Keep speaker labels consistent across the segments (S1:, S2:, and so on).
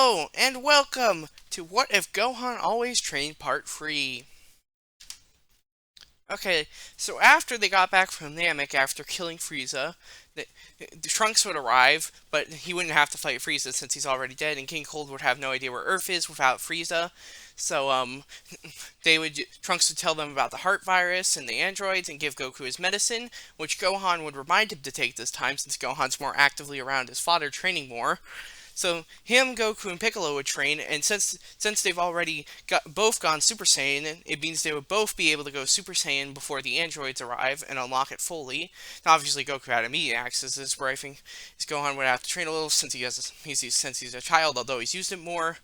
S1: Hello, and welcome to What If Gohan Always Trained Part 3. Okay, so after they got back from Namek after killing Frieza, the Trunks would arrive, but he wouldn't have to fight Frieza since he's already dead, and King Cold would have no idea where Earth is without Frieza. So, Trunks would tell them about the heart virus and the androids and give Goku his medicine, which Gohan would remind him to take this time since Gohan's more actively around his father training more. So him, Goku, and Piccolo would train, and since they've already both gone Super Saiyan, it means they would both be able to go Super Saiyan before the androids arrive and unlock it fully. Now, obviously, Goku had immediate access to this, where I think his Gohan would have to train a little since since he's a child, although he's used it more.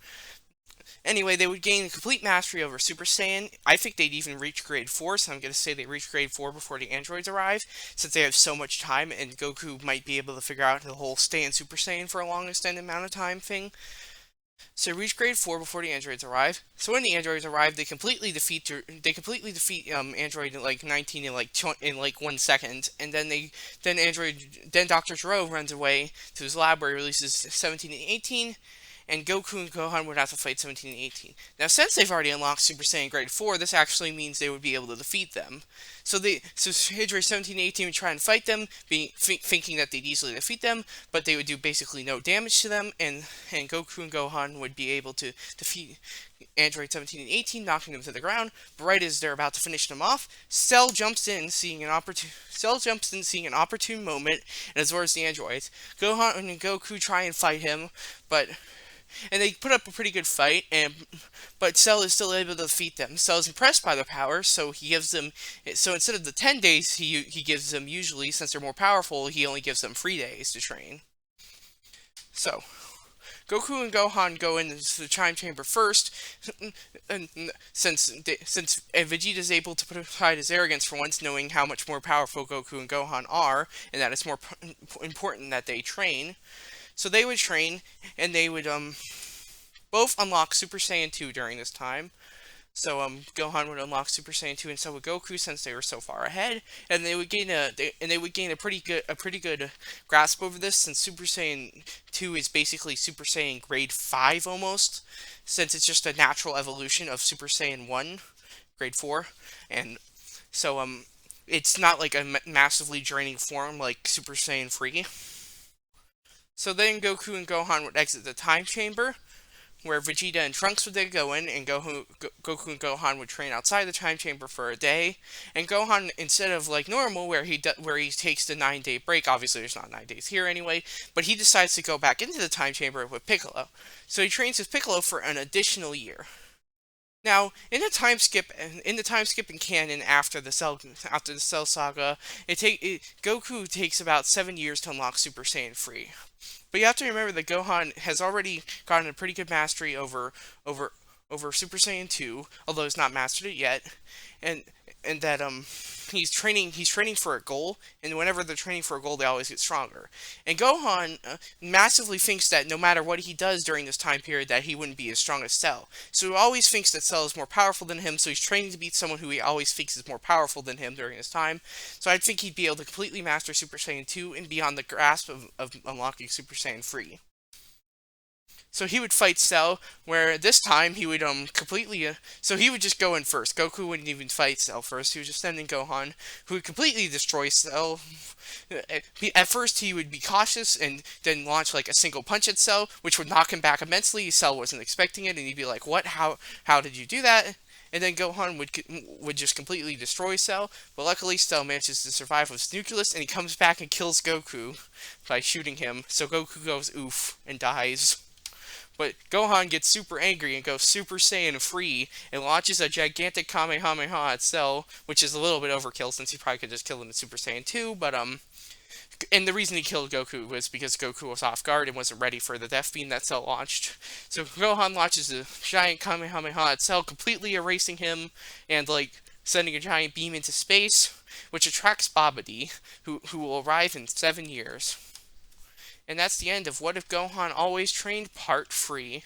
S1: Anyway, they would gain complete mastery over Super Saiyan. I think they'd even reach grade 4, so I'm going to say they reach grade 4 before the androids arrive, since they have so much time, and Goku might be able to figure out the whole stay in Super Saiyan for a long extended amount of time thing. So reach grade 4 before the androids arrive. So when the androids arrive, they completely defeat android in like 19 in like 1 second, and then Dr. Gero runs away to his lab where he releases 17 and 18, and Goku and Gohan would have to fight 17 and 18. Now, since they've already unlocked Super Saiyan Grade 4, this actually means they would be able to defeat them. So Hydra 17 and 18 would try and fight them, thinking that they'd easily defeat them, but they would do basically no damage to them, and Goku and Gohan would be able to defeat Android 17 and 18, knocking them to the ground. But right as they're about to finish them off, Cell jumps in, seeing an opportune moment, and absorbs the androids. Gohan and Goku try and fight him, and they put up a pretty good fight, but Cell is still able to defeat them. Cell is impressed by their power, so he gives them. So instead of the 10 days he gives them usually, since they're more powerful, he only gives them 3 days to train. So Goku and Gohan go into the Chime Chamber first, and since Vegeta is able to put aside his arrogance for once, knowing how much more powerful Goku and Gohan are, and that it's more important that they train. So they would train, and they would both unlock Super Saiyan 2 during this time. So Gohan would unlock Super Saiyan 2, and so would Goku, since they were so far ahead, and they would gain a pretty good grasp over this, since Super Saiyan 2 is basically Super Saiyan Grade 5 almost, since it's just a natural evolution of Super Saiyan 1, Grade 4, and so it's not like a massively draining form like Super Saiyan 3. So then Goku and Gohan would exit the time chamber, where Vegeta and Trunks would then go in, and Goku and Gohan would train outside the time chamber for a day. And Gohan, instead of like normal, where he takes the 9-day break, obviously there's not 9 days here anyway, but he decides to go back into the time chamber with Piccolo. So he trains with Piccolo for an additional year. Now, in the time skip in canon after the Cell Saga, Goku takes about 7 years to unlock Super Saiyan 3. But you have to remember that Gohan has already gotten a pretty good mastery over Super Saiyan 2, although he's not mastered it yet, and that he's training for a goal, and whenever they're training for a goal, they always get stronger. And Gohan massively thinks that no matter what he does during this time period, that he wouldn't be as strong as Cell. So he always thinks that Cell is more powerful than him, so he's training to beat someone who he always thinks is more powerful than him during this time. So I think he'd be able to completely master Super Saiyan 2 and be on the grasp of unlocking Super Saiyan 3. So he would fight Cell, where this time he would so he would just go in first. Goku wouldn't even fight Cell first. He was just sending Gohan, who would completely destroy Cell. At first he would be cautious and then launch like a single punch at Cell, which would knock him back immensely. Cell wasn't expecting it, and he'd be like, "What? How did you do that?" And then Gohan would just completely destroy Cell, but luckily Cell manages to survive with his nucleus, and he comes back and kills Goku by shooting him. So Goku goes oof and dies. But Gohan gets super angry and goes Super Saiyan 3 and launches a gigantic Kamehameha at Cell, which is a little bit overkill since he probably could just kill him in Super Saiyan 2, but and the reason he killed Goku was because Goku was off guard and wasn't ready for the Death Beam that Cell launched. So Gohan launches a giant Kamehameha at Cell, completely erasing him and like sending a giant beam into space, which attracts Babidi, who will arrive in 7 years. And that's the end of What If Gohan Always Trained Part 3.